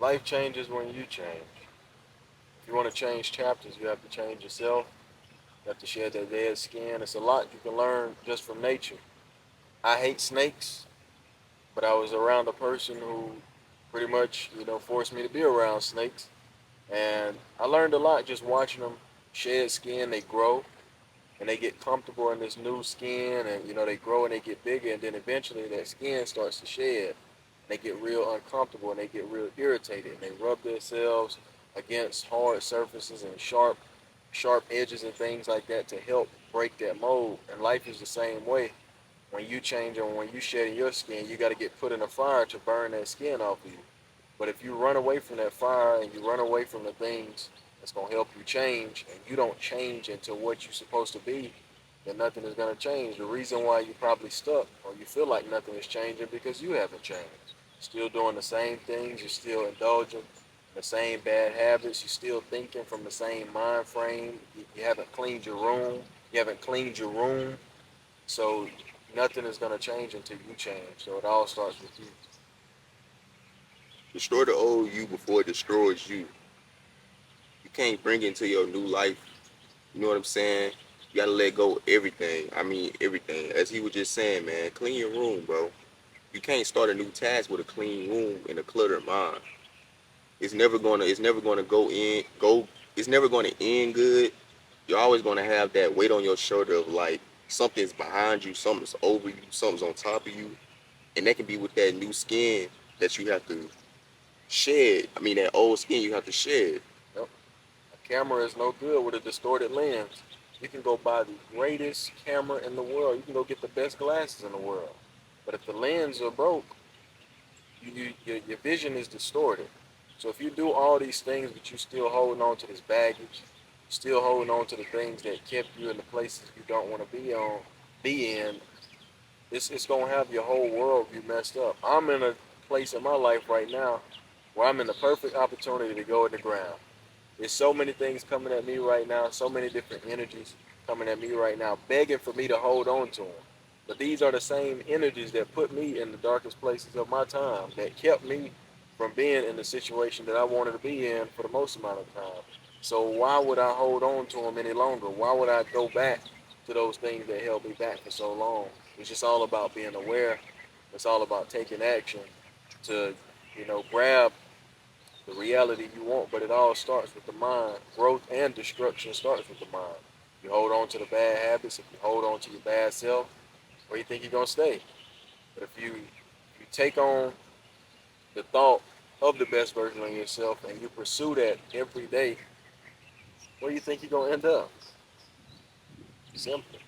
Life changes when you change. If you want to change chapters, you have to change yourself. You have to shed that dead skin. It's a lot you can learn just from nature. I hate snakes, but I was around a person who pretty much, forced me to be around snakes. And I learned a lot just watching them shed skin. They grow and they get comfortable in this new skin, and they grow and they get bigger, and then eventually that skin starts to shed. They get real uncomfortable and they get real irritated, and they rub themselves against hard surfaces and sharp edges and things like that to help break that mold. And life is the same way. When you change and when you shed your skin, you got to get put in a fire to burn that skin off of you. But if you run away from that fire and you run away from the things that's going to help you change, and you don't change into what you're supposed to be, then nothing is going to change. The reason why you're probably stuck or you feel like nothing is changing because you haven't changed. Still doing the same things, you're still indulging in the same bad habits, you're still thinking from the same mind frame. You haven't cleaned your room. You haven't cleaned your room. So nothing is going to change until you change. So it all starts with you. Destroy the old you before it destroys you. You can't bring it into your new life. You know what I'm saying? You gotta let go of everything. I mean everything. As he was just saying, man, clean your room, bro. You can't start a new task with a clean room and a cluttered mind. It's never gonna go it's never gonna end good. You're always gonna have that weight on your shoulder of like something's behind you, something's over you, something's on top of you. And that can be with that new skin that you have to shed. I mean that old skin you have to shed. Yep. A camera is no good with a distorted lens. You can go buy the greatest camera in the world. You can go get the best glasses in the world. But if the lens are broke, your vision is distorted. So if you do all these things, but you still holding on to this baggage, still holding on to the things that kept you in the places you don't want to be in, it's gonna have your whole world view messed up. I'm in a place in my life right now where I'm in the perfect opportunity to go in the ground. There's so many things coming at me right now, so many different energies coming at me right now, begging for me to hold on to them. But these are the same energies that put me in the darkest places of my time, that kept me from being in the situation that I wanted to be in for the most amount of time. So why would I hold on to them any longer? Why would I go back to those things that held me back for so long? It's just all about being aware. It's all about taking action to, grab the reality you want, but it all starts with the mind. Growth and destruction starts with the mind. You hold on to the bad habits, if you hold on to your bad self, where you think you're gonna stay. But if you take on the thought of the best version of yourself and you pursue that every day, where you think you're gonna end up? Simple.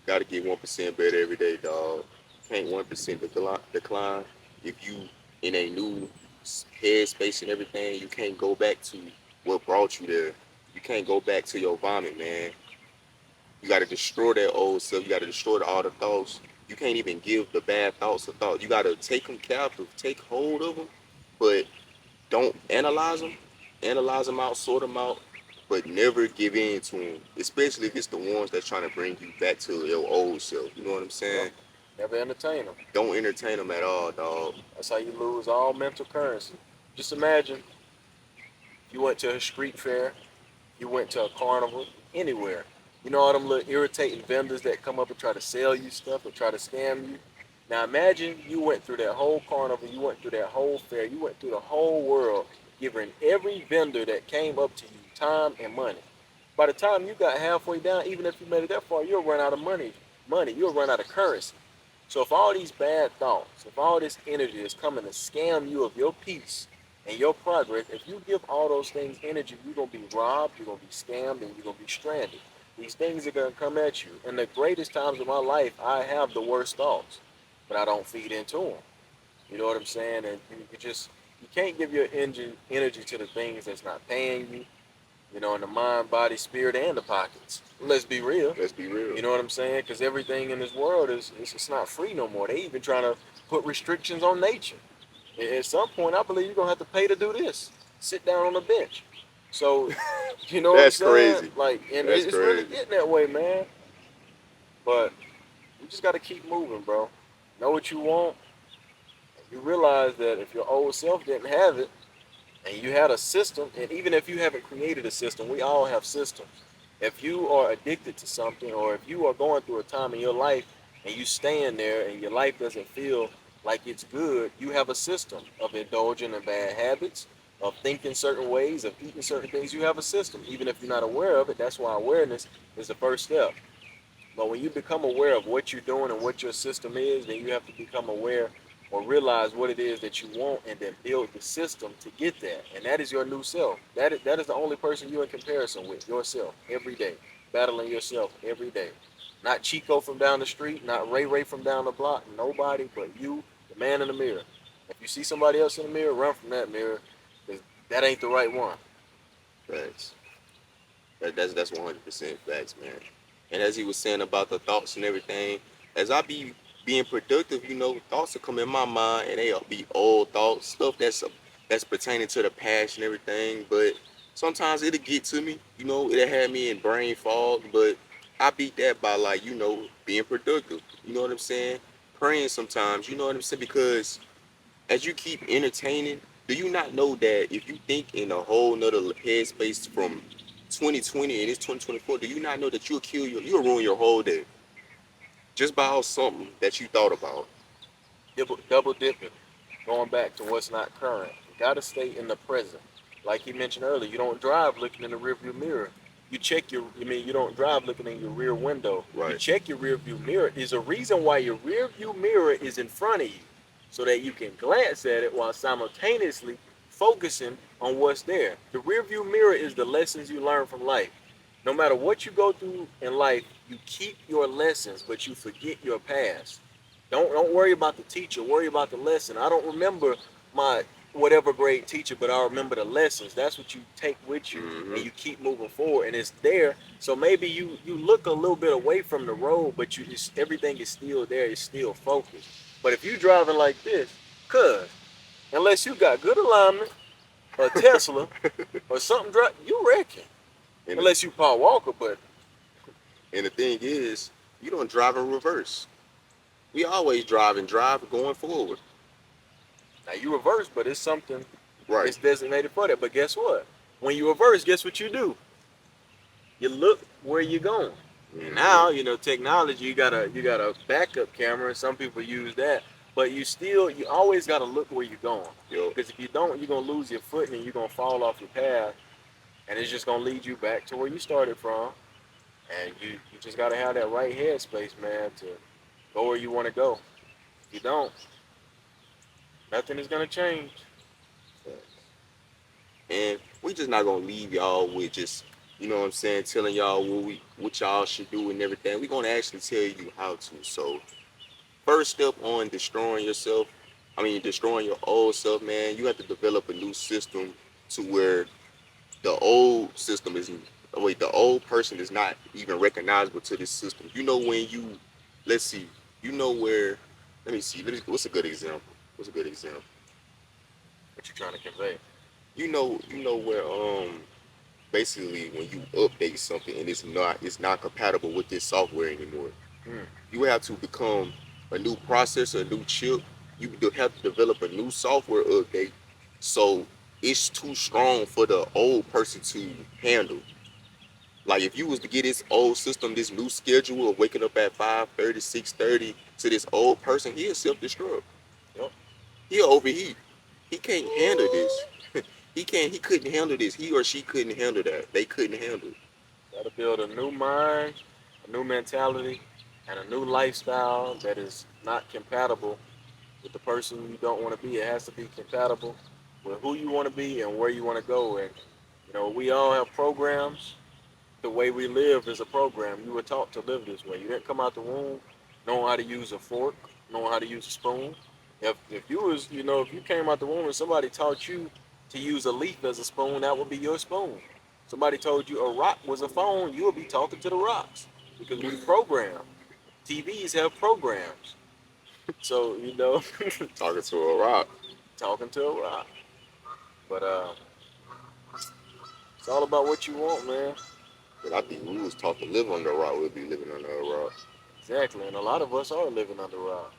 Gotta get 1% better every day, dog. Can't 1% decline. If you in a new headspace and everything, you can't go back to what brought you there. You can't go back to your vomit, man. You gotta destroy that old self. You gotta destroy all the thoughts. You can't even give the bad thoughts a thought. You gotta take them captive, take hold of them, but don't analyze them. Analyze them out, sort them out, but never give in to them. Especially if it's the ones that's trying to bring you back to your old self. You know what I'm Yep. saying? Never entertain them. Don't entertain them at all, dog. That's how you lose all mental currency. Just imagine you went to a street fair, you went to a carnival, anywhere. You know all them little irritating vendors that come up and try to sell you stuff or try to scam you? Now imagine you went through that whole carnival, you went through that whole fair, you went through the whole world, giving every vendor that came up to you time and money. By the time you got halfway down, even if you made it that far, you'll run out of money, you'll run out of currency. So if all these bad thoughts, if all this energy is coming to scam you of your peace and your progress, if you give all those things energy, you're gonna be robbed, you're gonna be scammed, and you're gonna be stranded. These things are gonna come at you. In the greatest times of my life, I have the worst thoughts, but I don't feed into them. You know what I'm saying? And you can't give your energy to the things that's not paying you. In the mind, body, spirit, and the pockets. Let's be real. Let's be real. You know what I'm saying? Because everything in this world is it's not free no more. They even trying to put restrictions on nature. At some point, I believe you're gonna have to pay to do this. Sit down on the bench. So, you know what I'm That's saying? crazy. Like, and That's it's really crazy. getting that way, man. But you just gotta keep moving, bro. Know what you want. You realize that if your old self didn't have it, and you had a system, and even if you haven't created a system, we all have systems. If you are addicted to something, or if you are going through a time in your life and you stand there and your life doesn't feel like it's good, you have a system of indulging in bad habits, of thinking certain ways, of eating certain things. You have a system, even if you're not aware of it. That's why awareness is the first step. But when you become aware of what you're doing and what your system is, then you have to become aware or realize what it is that you want and then build the system to get that. And that is your new self. That is the only person you're in comparison with, yourself, every day. Battling yourself every day. Not Chico from down the street, not Ray Ray from down the block, nobody but you, the man in the mirror. If you see somebody else in the mirror, run from that mirror, because that ain't the right one. Facts. That's 100% facts, man. And as he was saying about the thoughts and everything, as I be being productive, thoughts will come in my mind, and they'll be old thoughts, stuff that's pertaining to the past and everything. But sometimes it'll get to me, it'll have me in brain fog. But I beat that by, like, being productive. You know what I'm saying? Praying sometimes. You know what I'm saying? Because as you keep entertaining, do you not know that if you think in a whole nother headspace from 2020 and it's 2024, do you not know that you'll ruin your whole day just by something that you thought about? Double dipping, going back to what's not current. You got to stay in the present. Like he mentioned earlier, you don't drive looking in the rearview mirror. You check your, I mean, you don't drive looking in your rear window. You Right. check your rearview mirror. There's a reason why your rearview mirror is in front of you, so that you can glance at it while simultaneously focusing on what's there. The rearview mirror is the lessons you learn from life. No matter what you go through in life, you keep your lessons, but you forget your past. Don't worry about the teacher. Worry about the lesson. I don't remember my whatever grade teacher, but I remember the lessons. That's what you take with you, and Mm-hmm. you keep moving forward, and it's there. So maybe you look a little bit away from the road, but everything is still there. It's still focused. But if you driving like this, cuz unless you got good alignment, a Tesla or something, you wrecking. and, the, Unless you Paul Walker, but and the thing is, you don't drive in reverse. We always drive going forward. now you reverse, but it's something. Right. It's designated for that. But guess what? When you reverse, guess what you do? You look where you're going. And Mm-hmm. now, technology, you got a backup camera. Some people use that, but you always got to look where you're going. Yo, Because if you don't, you're gonna lose your footing and you're gonna fall off your path, and it's just gonna lead you back to where you started from. And you just gotta have that right headspace, man, to go where you want to go. If you don't, nothing is gonna change. and we just not gonna leave y'all with just, what I'm saying, telling y'all what y'all should do and everything. We're gonna actually tell you how to. So first step on destroying yourself, destroying your old self, man, you have to develop a new system to where the old system is wait, the old person is not even recognizable to this system. When you let's see, where let me see, what's a good example? What's a good example? What you're trying to convey. You know where basically when you update something and it's not compatible with this software anymore. Mm. You have to become a new processor, a new chip. You have to develop a new software update. So it's too strong for the old person to handle. Like if you was to get this old system, this new schedule of waking up at 5:30, 6:30 to this old person, he'll self-destruct. Yep. He'll overheat. He can't handle this. He couldn't handle this. He or she couldn't handle that. They couldn't handle it. Got to build a new mind, a new mentality, and a new lifestyle that is not compatible with the person you don't want to be. It has to be compatible with who you want to be and where you want to go. And we all have programs. The way we live is a program. You were taught to live this way. You didn't come out the womb knowing how to use a fork, knowing how to use a spoon. If you came out the womb and somebody taught you to use a leaf as a spoon, that would be your spoon. Somebody told you a rock was a phone, you would be talking to the rocks because we program. TVs have programs, so Talking to a rock. talking to a rock. But it's all about what you want, man. But I think we was taught to live under a rock. We'd be living under a rock. Exactly, and a lot of us are living under rocks.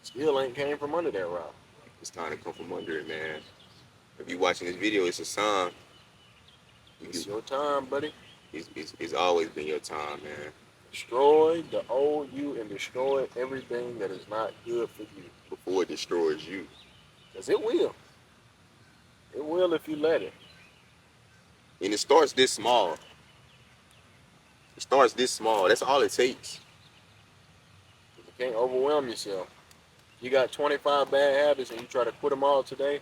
Still ain't came from under that rock. It's time to come from under it, man. If you watching this video, it's a sign. You, It's your time, buddy. it's always been your time, man. Destroy the old you and destroy everything that is not good for you. Before it destroys you. Because it will. It will if you let it. And it starts this small. It starts this small. That's all it takes. You can't overwhelm yourself. You got 25 bad habits and you try to quit them all today.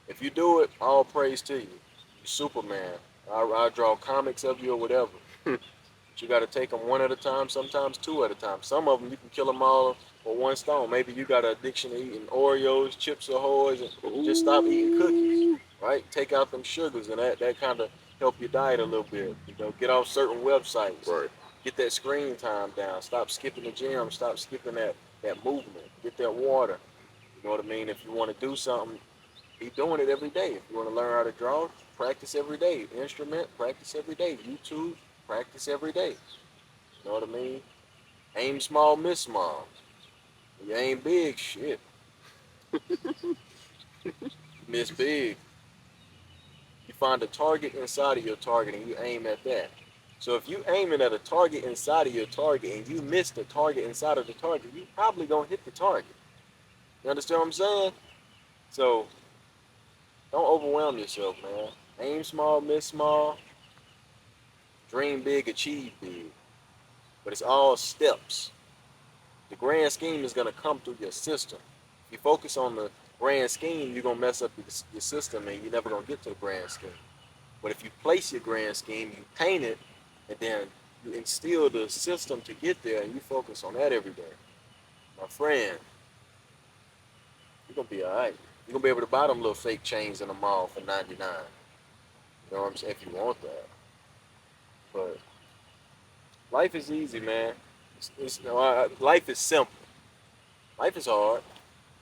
If you do it, all praise to you. You Superman. I draw comics of you or whatever. But you got to take them one at a time, sometimes two at a time. Some of them you can kill them all with one stone. Maybe you got an addiction to eating Oreos, Chips Ahoy's, and just stop eating cookies, right? Take out them sugars, and that kind of help your diet a little bit. Get off certain websites. Right. Get that screen time down. Stop skipping the gym. Stop skipping that movement. Get that water. You know what I mean? If you want to do something, be doing it every day. If you want to learn how to draw, practice every day. Instrument, practice every day. YouTube, practice every day. You know what I mean? Aim small, miss small. You aim big, shit. You miss big. You find a target inside of your target and you aim at that. So if you aiming at a target inside of your target and you miss the target inside of the target, you probably gonna hit the target. You understand what I'm saying? So don't overwhelm yourself, man. Aim small, miss small, dream big, achieve big. But it's all steps. The grand scheme is gonna come through your system. If you focus on the grand scheme, you're gonna mess up your system and you're never gonna get to the grand scheme. But if you place your grand scheme, you paint it, and then you instill the system to get there, and you focus on that every day, my friend, you're gonna be all right. You're gonna be able to buy them little fake chains in the mall for 99. You know what I'm saying? If you want that. But life is easy, man. Life is simple. Life is hard.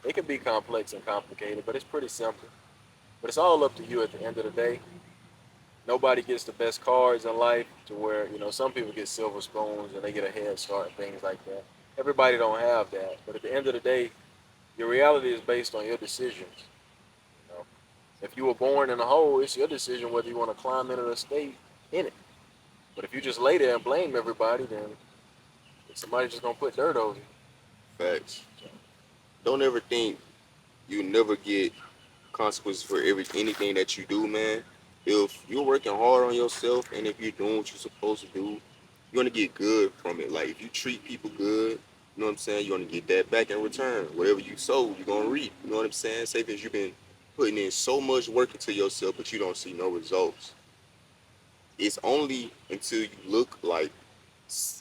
It can be complex and complicated, but it's pretty simple. But it's all up to you at the end of the day. Nobody gets the best cards in life to where, some people get silver spoons and they get a head start and things like that. Everybody don't have that. But at the end of the day, your reality is based on your decisions. You know? If you were born in a hole, it's your decision whether you want to climb into the state in it. But if you just lay there and blame everybody, then somebody's just gonna put dirt over you. Facts. Don't ever think you never get consequences for anything that you do, man. If you're working hard on yourself and if you're doing what you're supposed to do, you're gonna get good from it. Like if you treat people good, you know what I'm saying, you're gonna get that back in return. Whatever you sow, you're gonna reap. You know what I'm saying? Say because you've been putting in so much work into yourself, but you don't see no results. It's only until you look like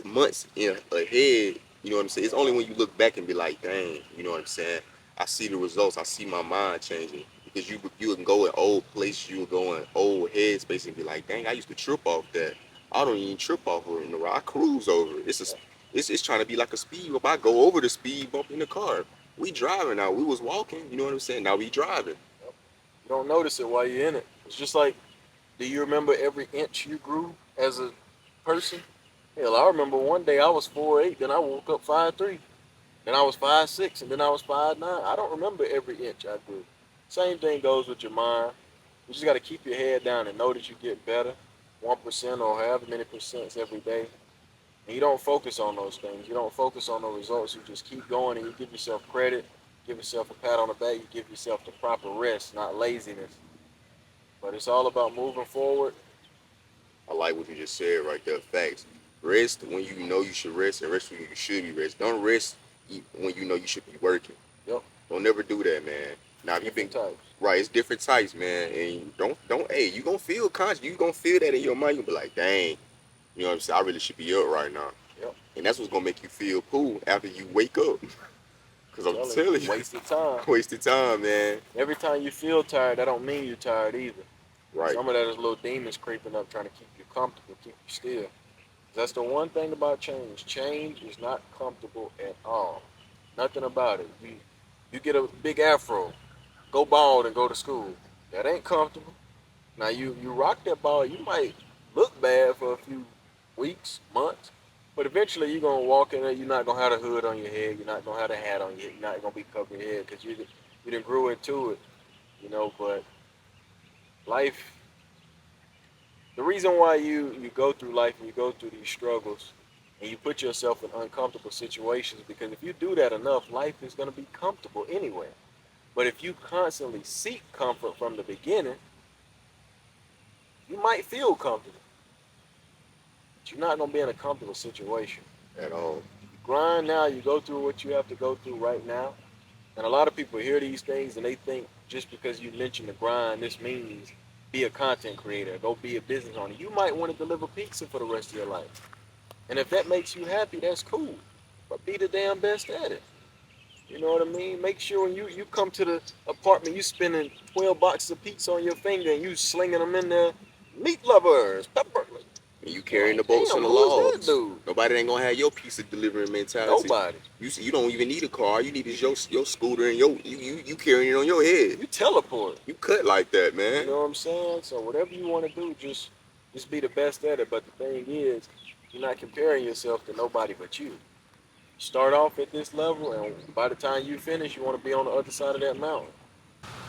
months in ahead, you know what I'm saying? It's only when you look back and be like, dang, you know what I'm saying? I see the results. I see my mind changing. Because you can go in old places, you can go in old headspace and be like, dang, I used to trip off that. I don't even trip off of it in the road. I cruise over it. It's trying to be like a speed bump. I go over the speed bump in the car. We driving now. We was walking, you know what I'm saying? Now we driving. You don't notice it while you're in it. It's just like, do you remember every inch you grew as a person? Hell, I remember one day I was 4'8", then I woke up 5'3". Then I was 5'6", and then I was 5'9". I don't remember every inch I grew. Same thing goes with your mind. You just got to keep your head down and know that you get better, 1% or however many percents every day. And you don't focus on those things. You don't focus on the results. You just keep going and you give yourself credit, give yourself a pat on the back, you give yourself the proper rest, not laziness. But it's all about moving forward. I like what you just said right there. Facts. Rest when you know you should rest, and rest when you should be rest. Don't rest when you know you should be working. Yep, Don't never do that, man. Now if you been different types. right, it's different types, man. And don't hey, you gonna feel conscious. You gonna feel that in your mind. You gonna be like, dang, you know what I'm saying? I really should be up right now. Yep, And that's what's gonna make you feel cool after you wake up. Cause I'm telling telling you, you, wasted time. wasted time, man. Every time you feel tired, that don't mean you're tired either. Right. Some of that is little demons creeping up, trying to keep you comfortable, keep you still. That's the one thing about change. Change is not comfortable at all. Nothing about it. You get a big afro, go bald and go to school. That ain't comfortable. Now you rock that bald, you might look bad for a few weeks, months, but eventually you're gonna walk in there. You're not gonna have a hood on your head. You're not gonna have a hat on your head. You're not gonna be covering your head because you didn't grew into it. But life, the reason why you go through life and you go through these struggles and you put yourself in uncomfortable situations, because if you do that enough, life is going to be comfortable anyway. But if you constantly seek comfort from the beginning, you might feel comfortable, but you're not going to be in a comfortable situation. at all. You grind now, you go through what you have to go through right now. And a lot of people hear these things and they think just because you mention the grind, this means be a content creator, go be a business owner. You might want to deliver pizza for the rest of your life. And if that makes you happy, that's cool. But be the damn best at it. You know what I mean? Make sure when you come to the apartment, you spending 12 boxes of pizza on your finger and you slinging them in there. Meat lovers, pepper. And you You're carrying the like, boats damn, and the who is that logs. dude? Nobody ain't gonna have your piece of delivering mentality. Nobody. You don't even need a car. All you need is your scooter and you carrying it on your head. You teleport. You cut like that, You man. know what I'm saying? So whatever you want to do, just be the best at it. But the thing is, you're not comparing yourself to nobody but you. Start off at this level, and by the time you finish, you want to be on the other side of that mountain.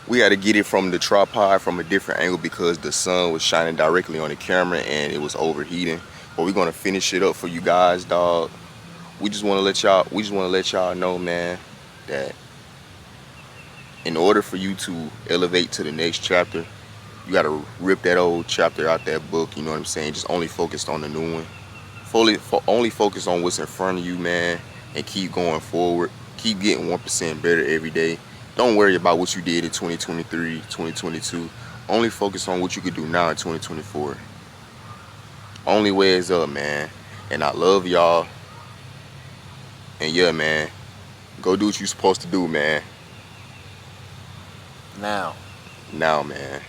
We had to get it from the tripod from a different angle because the sun was shining directly on the camera and it was overheating. But we're gonna finish it up for you guys, dog. We just wanna let y'all know, man, that in order for you to elevate to the next chapter, you gotta rip that old chapter out that book. You know what I'm saying? Just only focused on the new one. Only focus on what's in front of you, man, and keep going forward. Keep getting 1% better every day. Don't worry about what you did in 2023, 2022. Only focus on what you could do now in 2024. Only way is up, man. And I love y'all. And yeah, man, go do what you supposed to do, man. Now. Now, man.